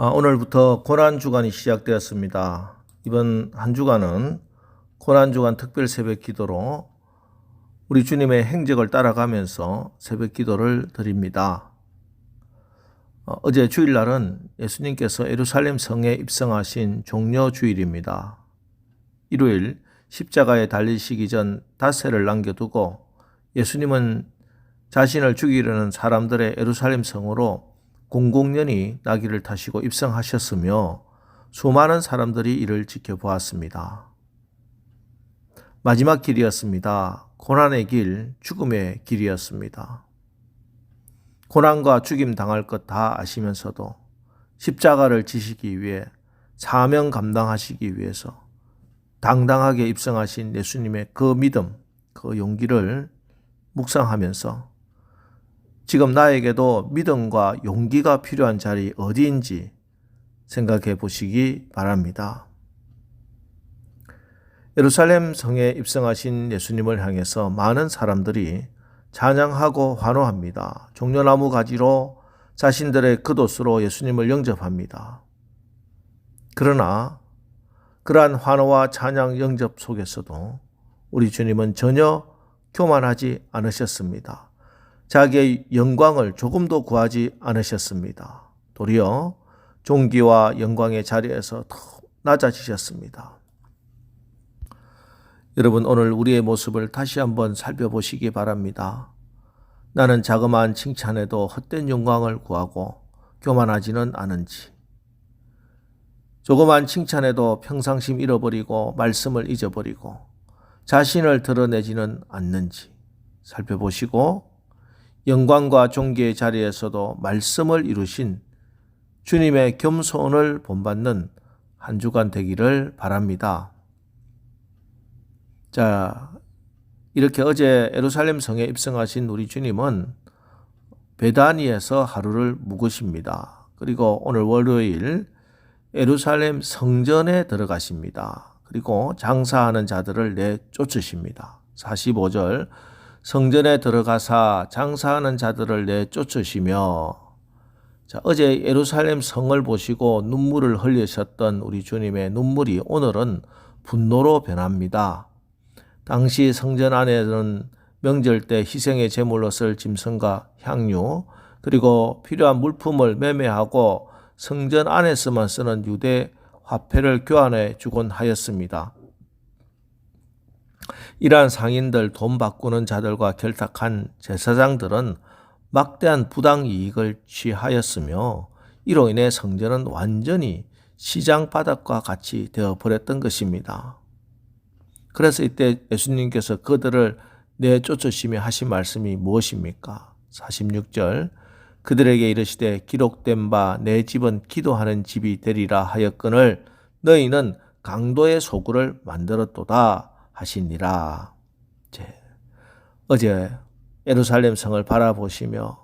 오늘부터 고난주간이 시작되었습니다. 이번 한 주간은 고난주간 특별 새벽 기도로 우리 주님의 행적을 따라가면서 새벽 기도를 드립니다. 어제 주일날은 예수님께서 예루살렘 성에 입성하신 종려 주일입니다. 일요일 십자가에 달리시기 전 닷새를 남겨두고 예수님은 자신을 죽이려는 사람들의 예루살렘 성으로 공공연히 나귀를 타시고 입성하셨으며 수많은 사람들이 이를 지켜보았습니다. 마지막 길이었습니다. 고난의 길, 죽음의 길이었습니다. 고난과 죽임 당할 것 다 아시면서도 십자가를 지시기 위해 사명 감당하시기 위해서 당당하게 입성하신 예수님의 그 믿음, 그 용기를 묵상하면서 지금 나에게도 믿음과 용기가 필요한 자리 어디인지 생각해 보시기 바랍니다. 예루살렘 성에 입성하신 예수님을 향해서 많은 사람들이 찬양하고 환호합니다. 종려나무 가지로 자신들의 겉옷으로 예수님을 영접합니다. 그러나 그러한 환호와 찬양 영접 속에서도 우리 주님은 전혀 교만하지 않으셨습니다. 자기의 영광을 조금도 구하지 않으셨습니다. 도리어 존귀와 영광의 자리에서 더 낮아지셨습니다. 여러분, 오늘 우리의 모습을 다시 한번 살펴보시기 바랍니다. 나는 자그마한 칭찬에도 헛된 영광을 구하고 교만하지는 않은지, 조그마한 칭찬에도 평상심 잃어버리고 말씀을 잊어버리고 자신을 드러내지는 않는지 살펴보시고 영광과 존귀의 자리에서도 말씀을 이루신 주님의 겸손을 본받는 한 주간 되기를 바랍니다. 자, 이렇게 어제 예루살렘 성에 입성하신 우리 주님은 베다니에서 하루를 묵으십니다. 그리고 오늘 월요일 예루살렘 성전에 들어가십니다. 그리고 장사하는 자들을 내쫓으십니다. 45절 성전에 들어가사 장사하는 자들을 내쫓으시며, 자, 어제 예루살렘 성을 보시고 눈물을 흘리셨던 우리 주님의 눈물이 오늘은 분노로 변합니다. 당시 성전 안에는 명절 때 희생의 제물로 쓸 짐승과 향유, 그리고 필요한 물품을 매매하고 성전 안에서만 쓰는 유대 화폐를 교환해 주곤 하였습니다. 이러한 상인들, 돈 바꾸는 자들과 결탁한 제사장들은 막대한 부당 이익을 취하였으며 이로 인해 성전은 완전히 시장 바닥과 같이 되어버렸던 것입니다. 그래서 이때 예수님께서 그들을 내쫓으시며 하신 말씀이 무엇입니까? 46절 그들에게 이르시되 기록된 바 내 집은 기도하는 집이 되리라 하였거늘 너희는 강도의 소굴을 만들었도다 하시니라. 어제 예루살렘 성을 바라보시며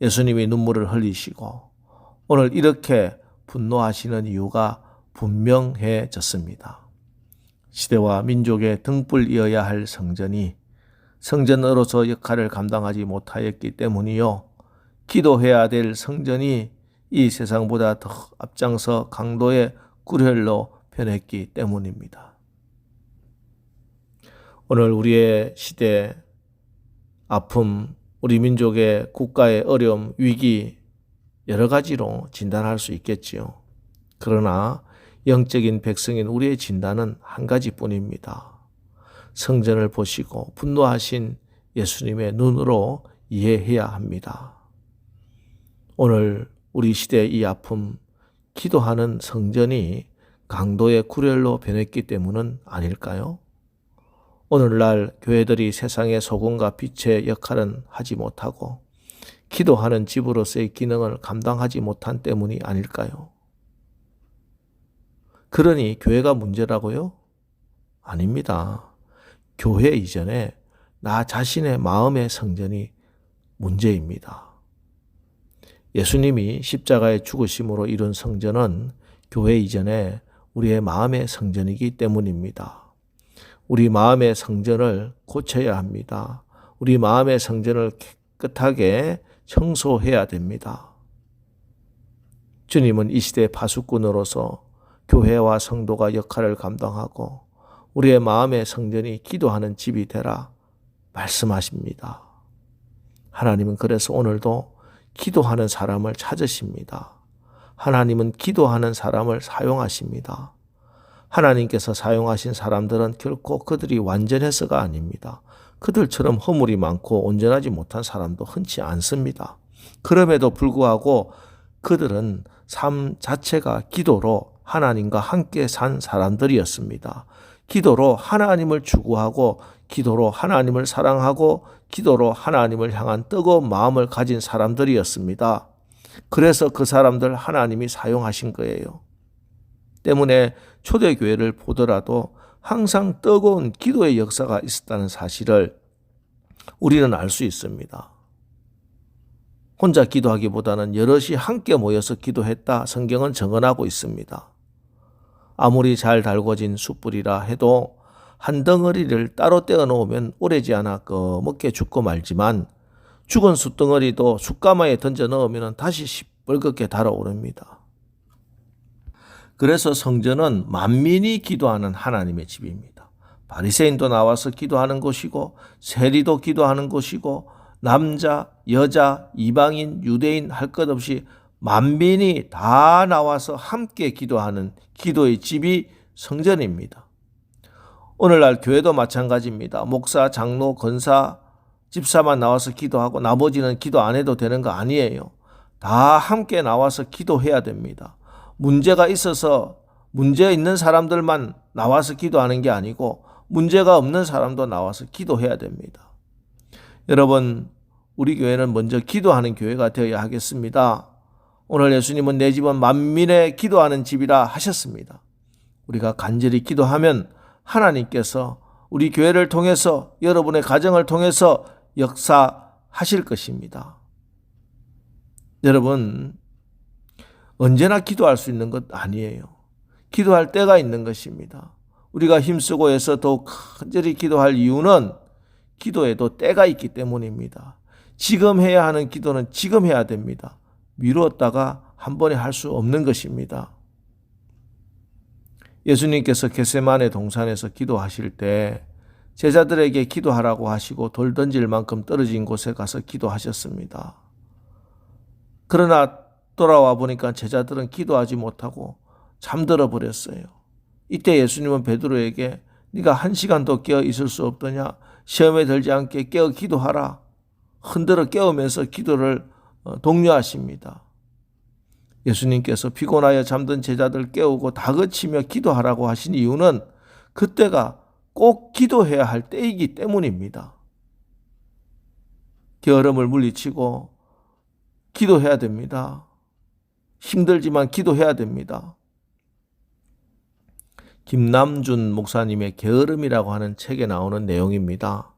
예수님이 눈물을 흘리시고 오늘 이렇게 분노하시는 이유가 분명해졌습니다. 시대와 민족의 등불이어야 할 성전이 성전으로서 역할을 감당하지 못하였기 때문이요, 기도해야 될 성전이 이 세상보다 더 앞장서 강도의 굴혈로 변했기 때문입니다. 오늘 우리의 시대 아픔, 우리 민족의 국가의 어려움, 위기 여러 가지로 진단할 수 있겠지요. 그러나 영적인 백성인 우리의 진단은 한 가지뿐입니다. 성전을 보시고 분노하신 예수님의 눈으로 이해해야 합니다. 오늘 우리 시대의 이 아픔, 기도하는 성전이 강도의 굴혈로 변했기 때문은 아닐까요? 오늘날 교회들이 세상의 소금과 빛의 역할은 하지 못하고 기도하는 집으로서의 기능을 감당하지 못한 때문이 아닐까요? 그러니 교회가 문제라고요? 아닙니다. 교회 이전에 나 자신의 마음의 성전이 문제입니다. 예수님이 십자가의 죽으심으로 이룬 성전은 교회 이전에 우리의 마음의 성전이기 때문입니다. 우리 마음의 성전을 고쳐야 합니다. 우리 마음의 성전을 깨끗하게 청소해야 됩니다. 주님은 이 시대의 파수꾼으로서 교회와 성도가 역할을 감당하고 우리의 마음의 성전이 기도하는 집이 되라 말씀하십니다. 하나님은 그래서 오늘도 기도하는 사람을 찾으십니다. 하나님은 기도하는 사람을 사용하십니다. 하나님께서 사용하신 사람들은 결코 그들이 완전해서가 아닙니다. 그들처럼 허물이 많고 온전하지 못한 사람도 흔치 않습니다. 그럼에도 불구하고 그들은 삶 자체가 기도로 하나님과 함께 산 사람들이었습니다. 기도로 하나님을 추구하고 기도로 하나님을 사랑하고 기도로 하나님을 향한 뜨거운 마음을 가진 사람들이었습니다. 그래서 그 사람들 하나님이 사용하신 거예요. 때문에 초대교회를 보더라도 항상 뜨거운 기도의 역사가 있었다는 사실을 우리는 알 수 있습니다. 혼자 기도하기보다는 여럿이 함께 모여서 기도했다 성경은 증언하고 있습니다. 아무리 잘 달궈진 숯불이라 해도 한 덩어리를 따로 떼어 놓으면 오래지 않아 꺼먹게 죽고 말지만 죽은 숯덩어리도 숯가마에 던져 넣으면 다시 시뻘겋게 달아오릅니다. 그래서 성전은 만민이 기도하는 하나님의 집입니다. 바리새인도 나와서 기도하는 곳이고 세리도 기도하는 곳이고 남자, 여자, 이방인, 유대인 할 것 없이 만민이 다 나와서 함께 기도하는 기도의 집이 성전입니다. 오늘날 교회도 마찬가지입니다. 목사, 장로, 권사, 집사만 나와서 기도하고 나머지는 기도 안 해도 되는 거 아니에요. 다 함께 나와서 기도해야 됩니다. 문제가 있어서 문제 있는 사람들만 나와서 기도하는 게 아니고 문제가 없는 사람도 나와서 기도해야 됩니다. 여러분, 우리 교회는 먼저 기도하는 교회가 되어야 하겠습니다. 오늘 예수님은 내 집은 만민의 기도하는 집이라 하셨습니다. 우리가 간절히 기도하면 하나님께서 우리 교회를 통해서 여러분의 가정을 통해서 역사하실 것입니다. 여러분, 언제나 기도할 수 있는 것 아니에요. 기도할 때가 있는 것입니다. 우리가 힘쓰고 해서 더욱 간절히 기도할 이유는 기도에도 때가 있기 때문입니다. 지금 해야 하는 기도는 지금 해야 됩니다. 미루었다가 한 번에 할 수 없는 것입니다. 예수님께서 겟세마네 동산에서 기도하실 때 제자들에게 기도하라고 하시고 돌 던질 만큼 떨어진 곳에 가서 기도하셨습니다. 그러나 돌아와 보니까 제자들은 기도하지 못하고 잠들어 버렸어요. 이때 예수님은 베드로에게 네가 1시간도 깨어 있을 수 없더냐? 시험에 들지 않게 깨어 기도하라. 흔들어 깨우면서 기도를 독려하십니다. 예수님께서 피곤하여 잠든 제자들 깨우고 다그치며 기도하라고 하신 이유는 그때가 꼭 기도해야 할 때이기 때문입니다. 게으름을 물리치고 기도해야 됩니다. 힘들지만 기도해야 됩니다. 김남준 목사님의 게으름이라고 하는 책에 나오는 내용입니다.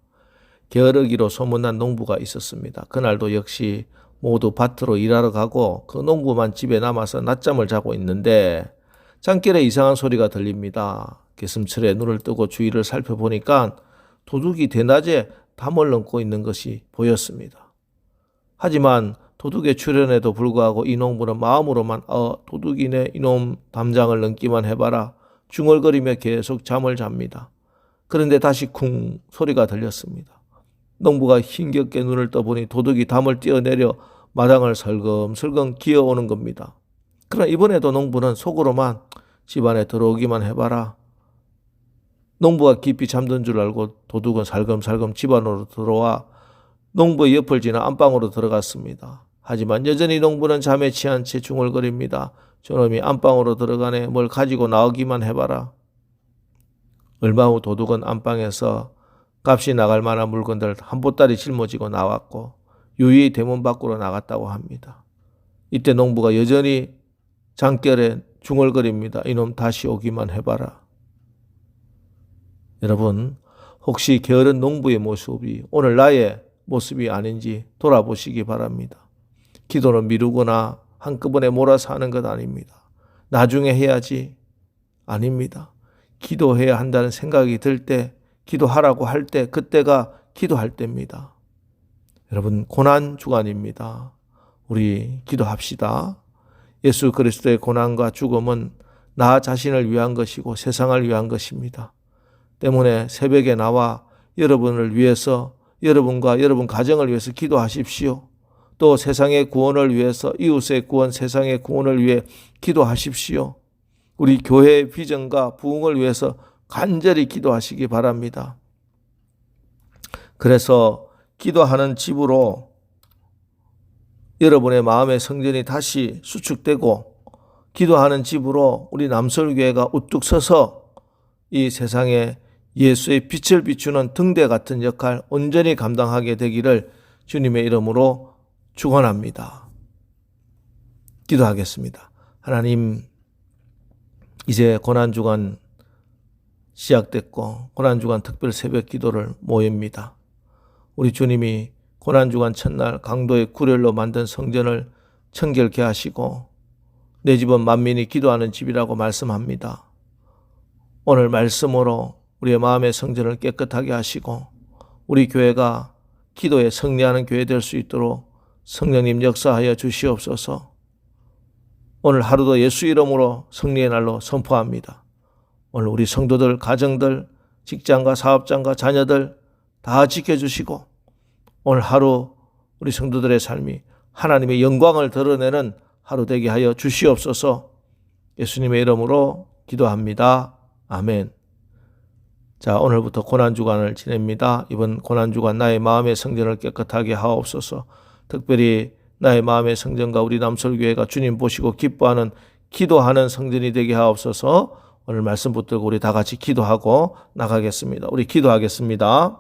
게으르기로 소문난 농부가 있었습니다. 그날도 역시 모두 밭으로 일하러 가고 그 농부만 집에 남아서 낮잠을 자고 있는데 잠결에 이상한 소리가 들립니다. 개슴철에 눈을 뜨고 주위를 살펴보니까 도둑이 대낮에 담을 넘고 있는 것이 보였습니다. 하지만 도둑의 출현에도 불구하고 이 농부는 마음으로만 도둑이네 이놈 담장을 넘기만 해봐라 중얼거리며 계속 잠을 잡니다. 그런데 다시 쿵 소리가 들렸습니다. 농부가 힘겹게 눈을 떠보니 도둑이 담을 뛰어내려 마당을 설금설금 기어오는 겁니다. 그러나 이번에도 농부는 속으로만 집안에 들어오기만 해봐라. 농부가 깊이 잠든 줄 알고 도둑은 살금살금 집안으로 들어와 농부의 옆을 지나 안방으로 들어갔습니다. 하지만 여전히 농부는 잠에 취한 채 중얼거립니다. 저놈이 안방으로 들어가네 뭘 가지고 나오기만 해봐라. 얼마 후 도둑은 안방에서 값이 나갈 만한 물건들 한 보따리 짊어지고 나왔고 유유히 대문 밖으로 나갔다고 합니다. 이때 농부가 여전히 잠결에 중얼거립니다. 이놈 다시 오기만 해봐라. 여러분, 혹시 게으른 농부의 모습이 오늘 나의 모습이 아닌지 돌아보시기 바랍니다. 기도는 미루거나 한꺼번에 몰아서 하는 것 아닙니다. 나중에 해야지 아닙니다. 기도해야 한다는 생각이 들 때, 기도하라고 할 때, 그때가 기도할 때입니다. 여러분, 고난 주간입니다. 우리 기도합시다. 예수 그리스도의 고난과 죽음은 나 자신을 위한 것이고 세상을 위한 것입니다. 때문에 새벽에 나와 여러분을 위해서, 여러분과 여러분 가정을 위해서 기도하십시오. 또 세상의 구원을 위해서, 이웃의 구원, 세상의 구원을 위해 기도하십시오. 우리 교회의 비전과 부흥을 위해서 간절히 기도하시기 바랍니다. 그래서 기도하는 집으로 여러분의 마음의 성전이 다시 수축되고, 기도하는 집으로 우리 남설교회가 우뚝 서서 이 세상에 예수의 빛을 비추는 등대 같은 역할 온전히 감당하게 되기를 주님의 이름으로 축원합니다. 기도하겠습니다. 하나님, 이제 고난주간 시작됐고 고난주간 특별 새벽 기도를 모입니다. 우리 주님이 고난주간 첫날 강도의 구렬로 만든 성전을 청결케 하시고 내 집은 만민이 기도하는 집이라고 말씀합니다. 오늘 말씀으로 우리의 마음의 성전을 깨끗하게 하시고 우리 교회가 기도에 승리하는 교회 될 수 있도록 성령님 역사하여 주시옵소서. 오늘 하루도 예수 이름으로 승리의 날로 선포합니다. 오늘 우리 성도들, 가정들, 직장과 사업장과 자녀들 다 지켜주시고 오늘 하루 우리 성도들의 삶이 하나님의 영광을 드러내는 하루 되게 하여 주시옵소서. 예수님의 이름으로 기도합니다. 아멘. 자, 오늘부터 고난주간을 지냅니다. 이번 고난주간 나의 마음의 성전을 깨끗하게 하옵소서. 특별히 나의 마음의 성전과 우리 남설교회가 주님 보시고 기뻐하는 기도하는 성전이 되게 하옵소서. 오늘 말씀 붙들고 우리 다 같이 기도하고 나가겠습니다. 우리 기도하겠습니다.